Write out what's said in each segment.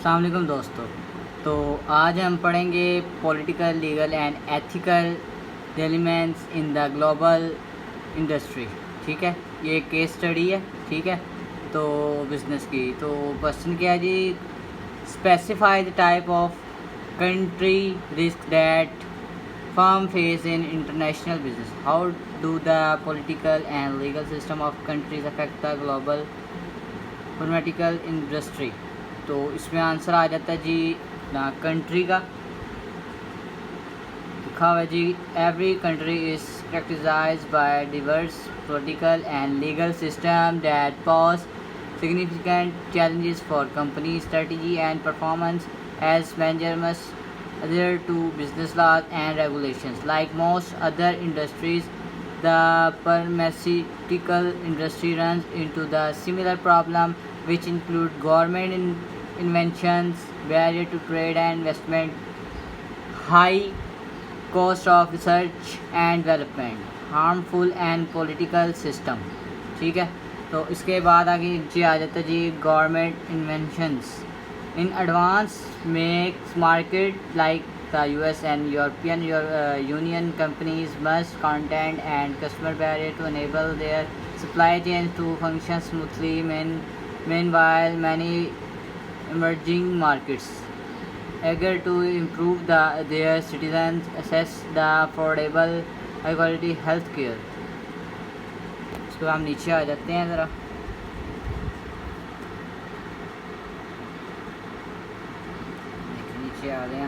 अस्सलाम वालेकुम दोस्तों। तो आज हम पढ़ेंगे political, legal and ethical elements in the global industry. ठीक है, ये केस स्टडी है। ठीक है, तो बिज़नेस की तो क्वेश्चन क्या है जी, specify the type of country risk that firm face in international business. How do the political and legal system of countries affect the global pharmaceutical industry? तो इसमें आंसर आ जाता है जी ना कंट्री का। लिखा हुआ है जी, every country is characterized by diverse political and legal system that pose significant challenges for company strategy and performance, as managers must adhere to business laws and regulations. Like most other industries, the pharmaceutical industry runs into the similar problem, which include government inventions, barrier to trade and investment, high cost of research and development, harmful and political system. ठीक है, तो इसके बाद आगे नीचे आ जाता है जी government inventions in advance makes market like the US and European Union companies must content and customer barrier to enable their supply chains to function smoothly. Meanwhile, many emerging markets eager to improve their citizens access the affordable high quality health care. इसको हम नीचे आ जाते हैं ज़रा। नीचे आ गए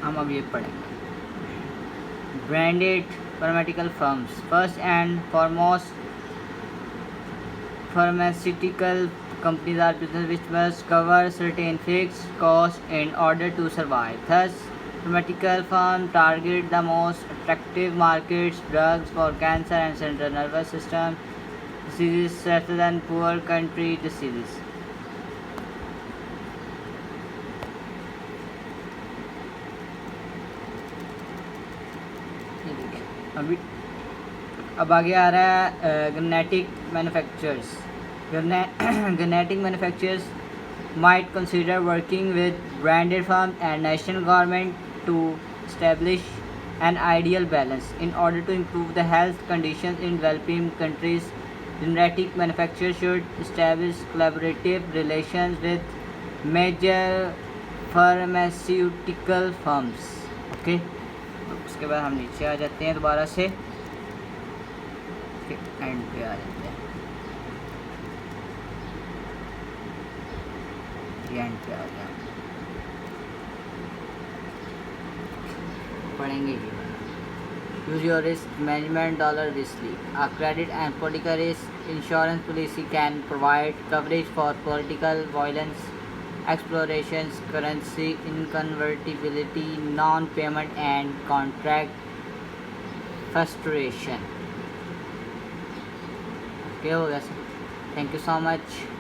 हम अब ये पढ़ेंगे branded pharmaceutical firms. First and foremost, pharmaceutical companies are business which must cover certain fixed costs in order to survive. Thus, pharmaceutical firms target the most attractive markets, drugs for cancer and central nervous system diseases rather than poor country diseases. अब आगे आ रहा है genetic manufacturers. Genetic manufacturers might consider working with branded firms and national government to establish an ideal balance in order to improve the health conditions in developing countries. Genetic manufacturers should establish collaborative relations with major pharmaceutical firms. Okay, तो उसके बाद हम नीचे आ जाते हैं दोबारा से and पे आ जाते हैं, एंड पे आ गया पढ़ेंगे कि use your risk management dollar wisely. A credit and political risk insurance policy can provide coverage for political violence, explorations, currency inconvertibility, non-payment and contract frustration. Okay हो गया sir, thank you so much.